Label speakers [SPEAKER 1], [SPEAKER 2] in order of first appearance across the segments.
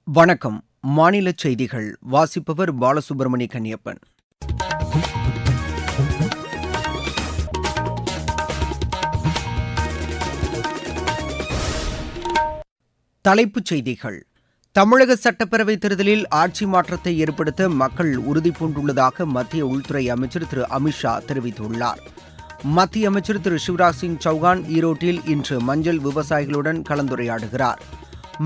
[SPEAKER 1] வணக்கம். மாநில செய்திகள் வாசிப்பவர் பாலசுப்ரமணிய கன்னியப்பன். தலைப்புச் செய்திகள். தமிழக சட்டப்பேரவைத் தேர்தலில் ஆட்சி மாற்றத்தை ஏற்படுத்த மக்கள் உறுதிபூண்டுள்ளதாக மத்திய உள்துறை அமைச்சர் திரு அமித் ஷா தெரிவித்துள்ளார். மத்திய அமைச்சர் திரு சிவராஜ் சிங் சௌகான் ஈரோட்டில் இன்று மஞ்சள் விவசாயிகளுடன் கலந்துரையாடுகிறார்.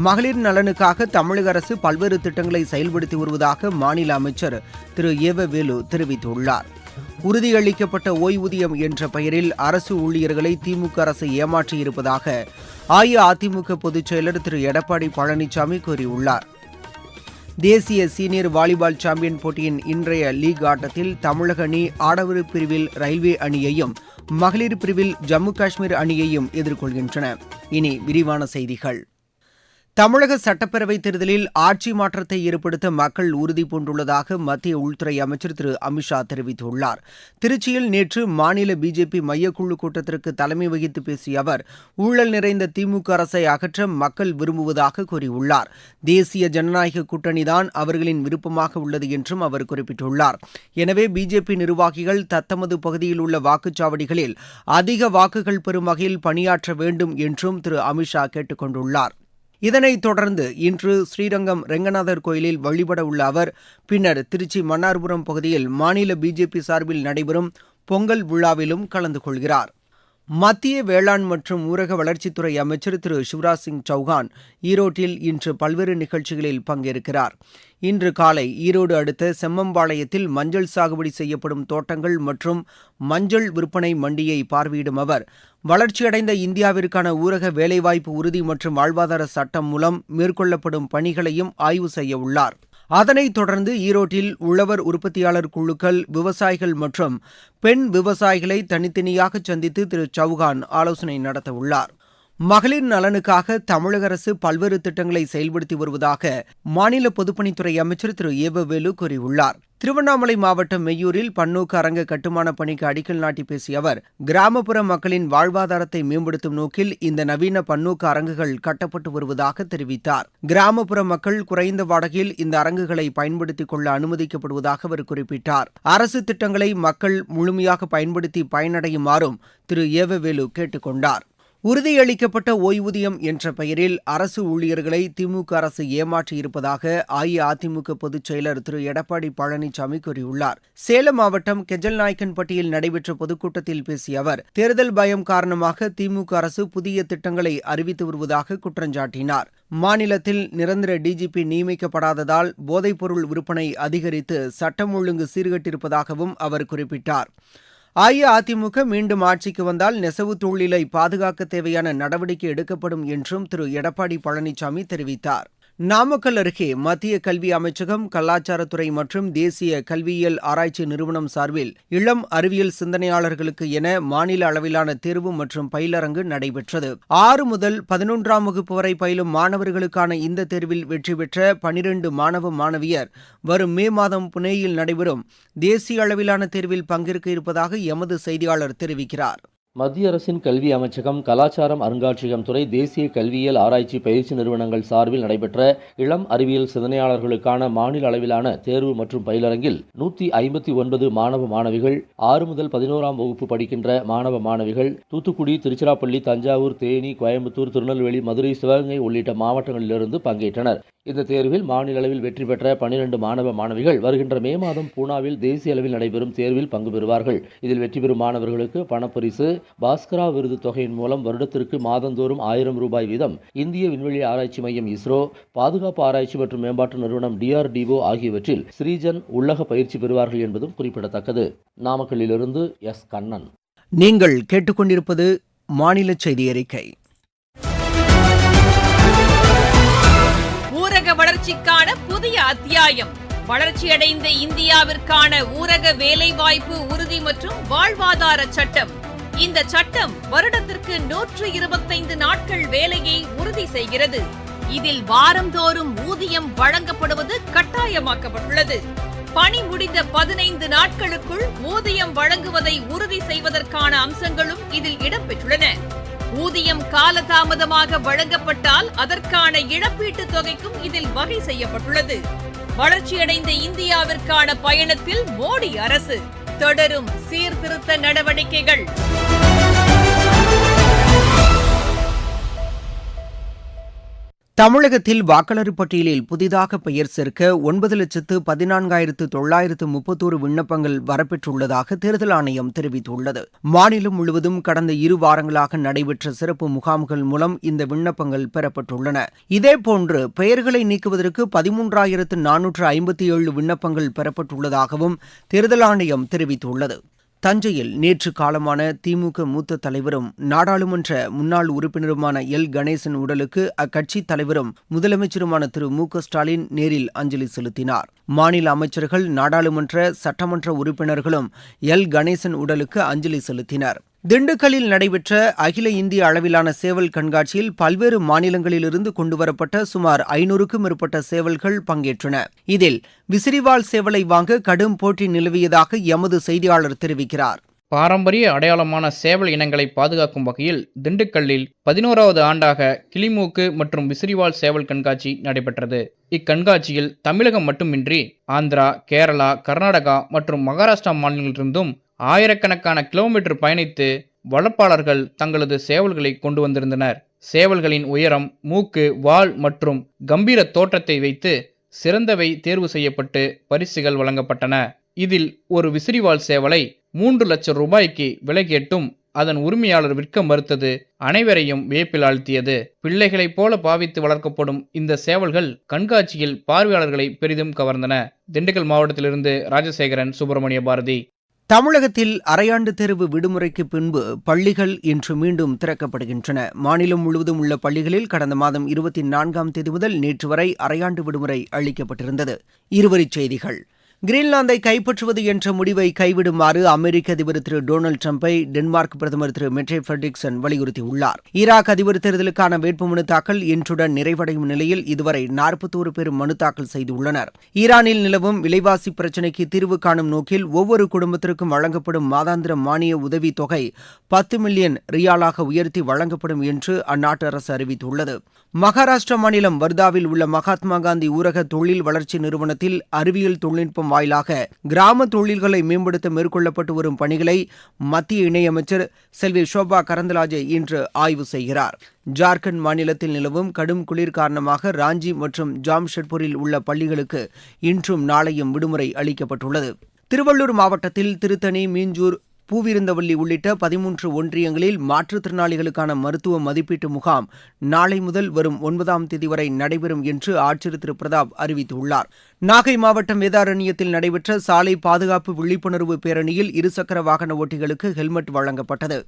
[SPEAKER 1] மகளிர் நலனுக்காக தமிழக அரசு பல்வேறு திட்டங்களை செயல்படுத்தி வருவதாக மாநில அமைச்சர் திரு ஏவ வேலு தெரிவித்துள்ளார். உறுதியளிக்கப்பட்ட ஓய்வூதியம் என்ற பெயரில் அரசு ஊழியர்களை திமுக அரசு ஏமாற்றியிருப்பதாக அஇஅதிமுக பொதுச் செயலர் திரு எடப்பாடி பழனிசாமி கூறியுள்ளார். தேசிய சீனியர் வாலிபால் சாம்பியன் போட்டியின் இன்றைய லீக் ஆட்டத்தில் தமிழக அணி ஆடவர் பிரிவில் ரயில்வே அணியையும் மகளிர் பிரிவில் ஜம்மு காஷ்மீர் அணியையும் எதிர்கொள்கின்றன. இனி விரிவான செய்திகள். தமிழக சட்டப்பேரவைத் தேர்தலில் ஆட்சி மாற்றத்தை ஏற்படுத்த மக்கள் உறுதிபூண்டுள்ளதாக மத்திய உள்துறை அமைச்சர் திரு அமித் ஷா தெரிவித்துள்ளார். திருச்சியில் நேற்று மாநில பிஜேபி மையக்குழு கூட்டத்திற்கு தலைமை வகித்து பேசிய அவர், ஊழல் நிறைந்த திமுக அரசை அகற்ற மக்கள் விரும்புவதாக கூறியுள்ளார். தேசிய ஜனநாயக கூட்டணிதான் அவர்களின் விருப்பமாக உள்ளது என்றும் அவர் குறிப்பிட்டுள்ளார். எனவே பிஜேபி நிர்வாகிகள் தத்தமது பகுதியில் உள்ள வாக்குச்சாவடிகளில் அதிக வாக்குகள் பெறும் வகையில் பணியாற்ற வேண்டும் என்றும் திரு அமித் ஷா கேட்டுக் கொண்டுள்ளார். இதனைத் தொடர்ந்து இன்று ஸ்ரீரங்கம் ரெங்கநாதர் கோயிலில் வழிபட உள்ள அவர் பின்னர் திருச்சி மன்னார்புரம் பகுதியில் மாநில பிஜேபி சார்பில் நடைபெறும் பொங்கல் விழாவிலும் கலந்து கொள்கிறார். மத்திய வேளாண் மற்றும் ஊரக வளர்ச்சித்துறை அமைச்சர் திரு சிவராஜ் சிங் சௌகான் ஈரோட்டில் இன்று பல்வேறு நிகழ்ச்சிகளில் பங்கேற்கிறார். இன்று காலை ஈரோடு அடுத்த செம்மம்பாளையத்தில் மஞ்சள் சாகுபடி செய்யப்படும் தோட்டங்கள் மற்றும் மஞ்சள் விற்பனை மண்டியை பார்வையிடும் அவர், வளர்ச்சியடைந்த இந்தியாவிற்கான ஊரக வேலைவாய்ப்பு உறுதி மற்றும் வாழ்வாதார சட்டம் மூலம் மேற்கொள்ளப்படும் பணிகளையும் ஆய்வு செய்ய உள்ளார். அதனைத் தொடர்ந்து ஈரோட்டில் உழவர் உற்பத்தியாளர் குழுக்கள், விவசாயிகள் மற்றும் பெண் விவசாயிகளை தனித்தனியாக சந்தித்து திரு சௌகான் ஆலோசனை நடத்தவுள்ளார். மகளிர் நலனுக்காக தமிழக அரசு பல்வேறு திட்டங்களை செயல்படுத்தி வருவதாக மாநில பொதுப்பணித்துறை அமைச்சர் திரு ஏவ வேலு கூறியுள்ளார். திருவண்ணாமலை மாவட்டம் மெய்யூரில் பன்னோக்கு அரங்க கட்டுமான பணிக்கு அடிக்கல் நாட்டி பேசிய அவர், கிராமப்புற மக்களின் வாழ்வாதாரத்தை மேம்படுத்தும் நோக்கில் இந்த நவீன பன்னோக்கு அரங்குகள் கட்டப்பட்டு வருவதாக தெரிவித்தார். கிராமப்புற மக்கள் குறைந்த வாடகையில் இந்த அரங்குகளை பயன்படுத்திக் கொள்ள அனுமதிக்கப்படுவதாக அவர் குறிப்பிட்டார். அரசு திட்டங்களை மக்கள் முழுமையாக பயன்படுத்தி பயனடையுமாறும் திரு ஏவ வேலு கேட்டுக் கொண்டார். உறுதியளிக்கப்பட்ட ஓய்வூதியம் என்ற பெயரில் அரசு ஊழியர்களை திமுக அரசு ஏமாற்றியிருப்பதாக அஇஅதிமுக பொதுச் செயலர் திரு எடப்பாடி பழனிசாமி கூறியுள்ளார். சேலம் மாவட்டம் கெஜல்நாயக்கன்பட்டியில் நடைபெற்ற பொதுக்கூட்டத்தில் பேசிய அவர், தேர்தல் பயம் காரணமாக திமுக அரசு புதிய திட்டங்களை அறிவித்து வருவதாக குற்றஞ்சாட்டினார். மாநிலத்தில் நிரந்தர டிஜிபி நியமிக்கப்படாததால் போதைப்பொருள் விற்பனை அதிகரித்து சட்டம் ஒழுங்கு சீர்கெட்டிருப்பதாகவும் அவர் குறிப்பிட்டார். அஇஅதிமுக மீண்டும் ஆட்சிக்கு வந்தால் நெசவு தொழிலை பாதுகாக்க தேவையான நடவடிக்கை எடுக்கப்படும் என்றும் திரு எடப்பாடி பழனிசாமி தெரிவித்தார். நாமக்கல் அருகே மத்திய கல்வி அமைச்சகம், கலாச்சாரத்துறை மற்றும் தேசிய கல்வியியல் ஆராய்ச்சி நிறுவனம் சார்பில் இளம் அறிவியல் சிந்தனையாளர்களுக்கு என மாநில அளவிலான தேர்வு மற்றும் பயிலரங்கு நடைபெற்றது. 6 முதல் 11ஆம் வகுப்பு வரை பயிலும் மாணவர்களுக்கான இந்த தேர்வில் வெற்றி பெற்ற 12 மாணவ மாணவியர் வரும் மே மாதம் புனேயில் நடைபெறும் தேசிய அளவிலான தேர்வில் பங்கேற்க இருப்பதாக எமது செய்தியாளர் தெரிவிக்கிறார்.
[SPEAKER 2] மத்திய அரசின் கல்வி அமைச்சகம், கலாச்சாரம் அருங்காட்சியகம் துறை, தேசிய கல்வியியல் ஆராய்ச்சி பயிற்சி நிறுவனங்கள் சார்பில் நடைபெற்ற இளம் அறிவியல் சிந்தனையாளர்களுக்கான மாநில அளவிலான தேர்வு மற்றும் பயிலரங்கில் 159 மாணவ மாணவிகள், 6 முதல் 11ஆம் வகுப்பு படிக்கின்ற மாணவ மாணவிகள் தூத்துக்குடி, திருச்சிராப்பள்ளி, தஞ்சாவூர், தேனி, கோயம்புத்தூர், திருநெல்வேலி, மதுரை, சிவகங்கை உள்ளிட்ட மாவட்டங்களிலிருந்து பங்கேற்றனர். இந்த தேர்வில் மாநில அளவில் வெற்றி பெற்ற 12 மாணவ மாணவிகள் வருகின்ற மே மாதம் பூனாவில் தேசிய அளவில் நடைபெறும் தேர்வில் பங்கு பெறுவார்கள். இதில் வெற்றி பெறும் மாணவர்களுக்கு பணப்பரிசு, பாஸ்கரா விருது தொகையின் மூலம் வருடத்திற்கு மாதந்தோறும் 1000 ரூபாய் வீதம், இந்திய விண்வெளி ஆராய்ச்சி மையம் இஸ்ரோ, பாதுகாப்பு ஆராய்ச்சி மற்றும் மேம்பாட்டு நிறுவனம் DRDO ஆகியவற்றில் ஸ்ரீஜன் உள்ளக பயிற்சி பெறுவார்கள் என்பதும் குறிப்பிடத்தக்கது. நாமக்கல்லிலிருந்து எஸ். கண்ணன்.
[SPEAKER 1] நீங்கள் கேட்டுக்கொண்டிருப்பது மாநில செய்தி அறிக்கை.
[SPEAKER 3] ஊரக வளர்ச்சிக்கான புதிய அத்தியாயம். வளர்ச்சியடைந்த இந்தியாவிற்கான ஊரக வேலைவாய்ப்பு உறுதி மற்றும் வாழ்வாதார சட்டம். இந்த சட்டம் வருடத்திற்கு 125 நாட்கள் வேலையை உறுதி செய்கிறது. இதில் வாரந்தோறும் ஊதியம் வழங்கப்படுவது கட்டாயமாக்கப்பட்டுள்ளது. பணி முடிந்த 15 நாட்களுக்குள் ஊதியம் வழங்குவதை உறுதி செய்வதற்கான அம்சங்களும் இதில் இடம்பெற்றுள்ளன. ஊதியம் காலதாமதமாக வழங்கப்பட்டால் அதற்கான இழப்பீட்டுத் தொகைக்கும் இதில் வகை செய்யப்பட்டுள்ளது. வளர்ச்சியடைந்த இந்தியாவிற்கான பயணத்தில் மோடி அரசு தொடரும் சீர்திருத்த நடவடிக்கைகள்.
[SPEAKER 1] தமிழகத்தில் வாக்காளர் பட்டியலில் புதிதாக பெயர் சேர்க்க 9,14,931 விண்ணப்பங்கள் வரப்பெற்றுள்ளதாக தேர்தல் ஆணையம் தெரிவித்துள்ளது. மாநிலம் முழுவதும் கடந்த 2 வாரங்களாக நடைபெற்ற சிறப்பு முகாம்கள் மூலம் இந்த விண்ணப்பங்கள் பெறப்பட்டுள்ளன. இதேபோன்று பெயர்களை நீக்குவதற்கு 13,457 விண்ணப்பங்கள் பெறப்பட்டுள்ளதாகவும் தேர்தல் ஆணையம் தெரிவித்துள்ளது. தஞ்சையில் நேற்று காலமான திமுக மூத்த தலைவரும் நாடாளுமன்ற முன்னாள் உறுப்பினருமான எல் கணேசன் உடலுக்கு அக்கட்சி தலைவரும் முதலமைச்சருமான திரு மு.க.ஸ்டாலின் நேரில் அஞ்சலி செலுத்தினார். மாநில அமைச்சர்கள், நாடாளுமன்ற, சட்டமன்ற உறுப்பினர்களும் எல் கணேசன் உடலுக்கு அஞ்சலி செலுத்தினர். திண்டுக்கல்லில் நடைபெற்ற அகில இந்திய அளவிலான சேவல் கண்காட்சியில் பல்வேறு மாநிலங்களிலிருந்து கொண்டுவரப்பட்ட சுமார் 500க்கும் மேற்பட்ட சேவல்கள் பங்கேற்றன. இதில் விசிறிவால் சேவலை வாங்க கடும் போட்டி நிலவியதாக எமது செய்தியாளர் தெரிவிக்கிறார்.
[SPEAKER 4] பாரம்பரிய அடையாளமான சேவல் இனங்களை பாதுகாக்கும் வகையில் திண்டுக்கல்லில் 11வது ஆண்டாக கிளிமூக்கு மற்றும் விசிறிவால் சேவல் கண்காட்சி நடைபெற்றது. இக்கண்காட்சியில் தமிழகம் மட்டுமின்றி ஆந்திரா, கேரளா, கர்நாடகா மற்றும் மகாராஷ்டிரா மாநிலங்களிலிருந்தும் ஆயிரக்கணக்கான கிலோமீட்டர் பயணித்து வளர்ப்பாளர்கள் தங்களது சேவல்களை கொண்டு வந்திருந்தனர். சேவல்களின் உயரம், மூக்கு, வால் மற்றும் கம்பீர தோற்றத்தை வைத்து சிறந்தவை தேர்வு செய்யப்பட்டு பரிசுகள் வழங்கப்பட்டன. இதில் ஒரு விசிறிவால் சேவலை 3 லட்சம் ரூபாய்க்கு விலை கேட்டும் அதன் உரிமையாளர் விற்க மறுத்தது அனைவரையும் வியப்பில் ஆழ்த்தியது. பிள்ளைகளைப் போல பாவித்து வளர்க்கப்படும் இந்த சேவல்கள் கண்காட்சியில் பார்வையாளர்களை பெரிதும் கவர்ந்தன. திண்டுக்கல் மாவட்டத்திலிருந்து ராஜசேகரன், சுப்பிரமணிய பாரதி.
[SPEAKER 1] தமிழகத்தில் அரையாண்டு தேர்வு விடுமுறைக்கு பின்பு பள்ளிகள் இன்று மீண்டும் திறக்கப்படுகின்றன. மாநிலம் முழுவதும் உள்ள பள்ளிகளில் கடந்த மாதம் 24ஆம் தேதி முதல் நேற்று வரை அரையாண்டு விடுமுறை அளிக்கப்பட்டிருந்தது. இருவரிச் செய்திகள். கிரீன்லாந்தை கைப்பற்றுவது என்ற முடிவை கைவிடுமாறு அமெரிக்க அதிபர் திரு டொனால்டு டிரம்பை டென்மார்க் பிரதமர் திரு மெட்டே ஃபிரெட்ரிக்சன் வலியுறுத்தியுள்ளார். ஈராக் அதிபர் தேர்தலுக்கான வேட்புமனு தாக்கல் இன்றுடன் நிறைவடையும் நிலையில் இதுவரை 41 பேர் மனு தாக்கல் செய்துள்ளனர். ஈரானில் நிலவும் விலைவாசி பிரச்சினைக்கு தீர்வு காணும் நோக்கில் ஒவ்வொரு குடும்பத்திற்கும் வழங்கப்படும் மாதாந்திர மானிய உதவி தொகை 10 மில்லியன் ரியாலாக உயர்த்தி வழங்கப்படும் என்று அந்நாட்டு அரசு அறிவித்துள்ளது. மகாராஷ்டிரா மாநிலம் வர்தாவில் உள்ள மகாத்மா காந்தி ஊரக தொழில் வளர்ச்சி நிறுவனத்தில் அறிவியல் தொழில்நுட்பம் வாயிலாக கிராம தொழில்களை மேம்படுத்த மேற்கொள்ளப்பட்டு வரும் பணிகளை மத்திய இணையமைச்சர் செல்வி ஷோபா கரந்தலாஜே இன்று ஆய்வு செய்கிறார். ஜார்க்கண்ட் மாநிலத்தில் நிலவும் கடும் குளிர் காரணமாக ராஞ்சி மற்றும் ஜாம்ஷெட்பூரில் உள்ள பள்ளிகளுக்கு இன்றும் நாளையும் விடுமுறை அளிக்கப்பட்டுள்ளது. திருவள்ளூர் மாவட்டத்தில் திருத்தணி, மீஞ்சூர், பூவிருந்தவல்லி உள்ளிட்ட 13 ஒன்றியங்களில் மாற்றுத்திறனாளிகளுக்கான மருத்துவ மதிப்பீட்டு முகாம் நாளை முதல் வரும் 9ஆம் தேதி வரை நடைபெறும் என்று ஆட்சியர் திரு பிரதாப் அறிவித்துள்ளார். நாகை மாவட்டம் வேதாரண்யத்தில் நடைபெற்ற சாலை பாதுகாப்பு விழிப்புணர்வு பேரணியில் இருசக்கர வாகன ஓட்டிகளுக்கு ஹெல்மெட் வழங்கப்பட்டது.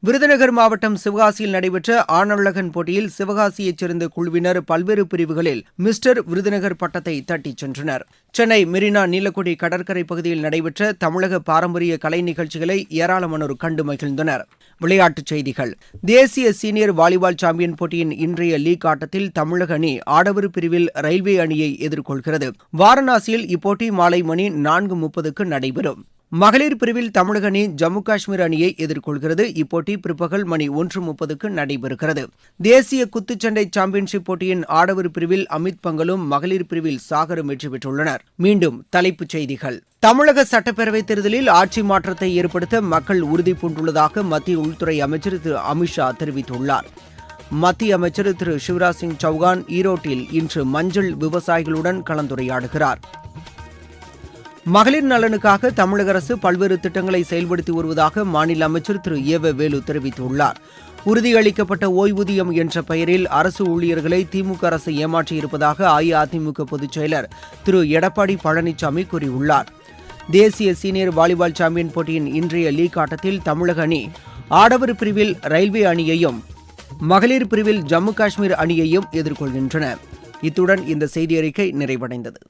[SPEAKER 1] விருதுநகர் மாவட்டம் சிவகாசியில் நடைபெற்ற ஆணழகன் போட்டியில் சிவகாசியைச் சேர்ந்த குழுவினர் பல்வேறு பிரிவுகளில் மிஸ்டர் விருதுநகர் பட்டத்தை தட்டிச் சென்றனர். சென்னை மெரினா நீலக்குடி கடற்கரை பகுதியில் நடைபெற்ற தமிழக பாரம்பரிய கலை நிகழ்ச்சிகளை ஏராளமானோர் கண்டு மகிழ்ந்தனர். விளையாட்டுச் செய்திகள். தேசிய சீனியர் வாலிபால் சாம்பியன் போட்டியின் இன்றைய லீக் ஆட்டத்தில் தமிழக அணி ஆடவர் பிரிவில் ரயில்வே அணியை எதிர்கொள்கிறது. வாரணாசியில் இப்போட்டி மாலை மணி 4:30க்கு நடைபெறும். மகளிர் பிரிவில் தமிழக அணி ஜம்மு காஷ்மீர் அணியை எதிர்கொள்கிறது. இப்போட்டி பிற்பகல் மணி 1:30க்கு நடைபெறுகிறது. தேசிய குத்துச்சண்டை சாம்பியன்ஷிப் போட்டியின் ஆடவர் பிரிவில் அமித் பங்கலும், மகளிர் பிரிவில் சாகரும் வெற்றி பெற்றுள்ளனர். மீண்டும் தலைப்புச் செய்திகள். தமிழக சட்டப்பேரவைத் தேர்தலில் ஆட்சி மாற்றத்தை ஏற்படுத்த மக்கள் உறுதி பூண்டுள்ளதாக மத்திய உள்துறை அமைச்சர் திரு அமித்ஷா தெரிவித்துள்ளார். மத்திய அமைச்சர் திரு சிவராஜ் சிங் சௌகான் ஈரோட்டில் இன்று மஞ்சள் விவசாயிகளுடன் கலந்துரையாடுகிறார். மகளிர் நலனுக்காக தமிழக அரசு பல்வேறு திட்டங்களை செயல்படுத்தி வருவதாக மாநில அமைச்சர் திரு ஏ.வ. வேலு தெரிவித்துள்ளார். உறுதியளிக்கப்பட்ட ஓய்வூதியம் என்ற பெயரில் அரசு ஊழியர்களை திமுக அரசு ஏமாற்றியிருப்பதாக அஇஅதிமுக பொதுச் செயலர் திரு எடப்பாடி பழனிசாமி கூறியுள்ளார். தேசிய சீனியர் வாலிபால் சாம்பியன் போட்டியின் இன்றைய லீக் ஆட்டத்தில் தமிழக அணி ஆடவர் பிரிவில் ரயில்வே அணியையும், மகளிர் பிரிவில் ஜம்மு காஷ்மீர் அணியையும் எதிர்கொள்கின்றன. இத்துடன் இந்த செய்தியறிக்கை நிறைவடைந்தது.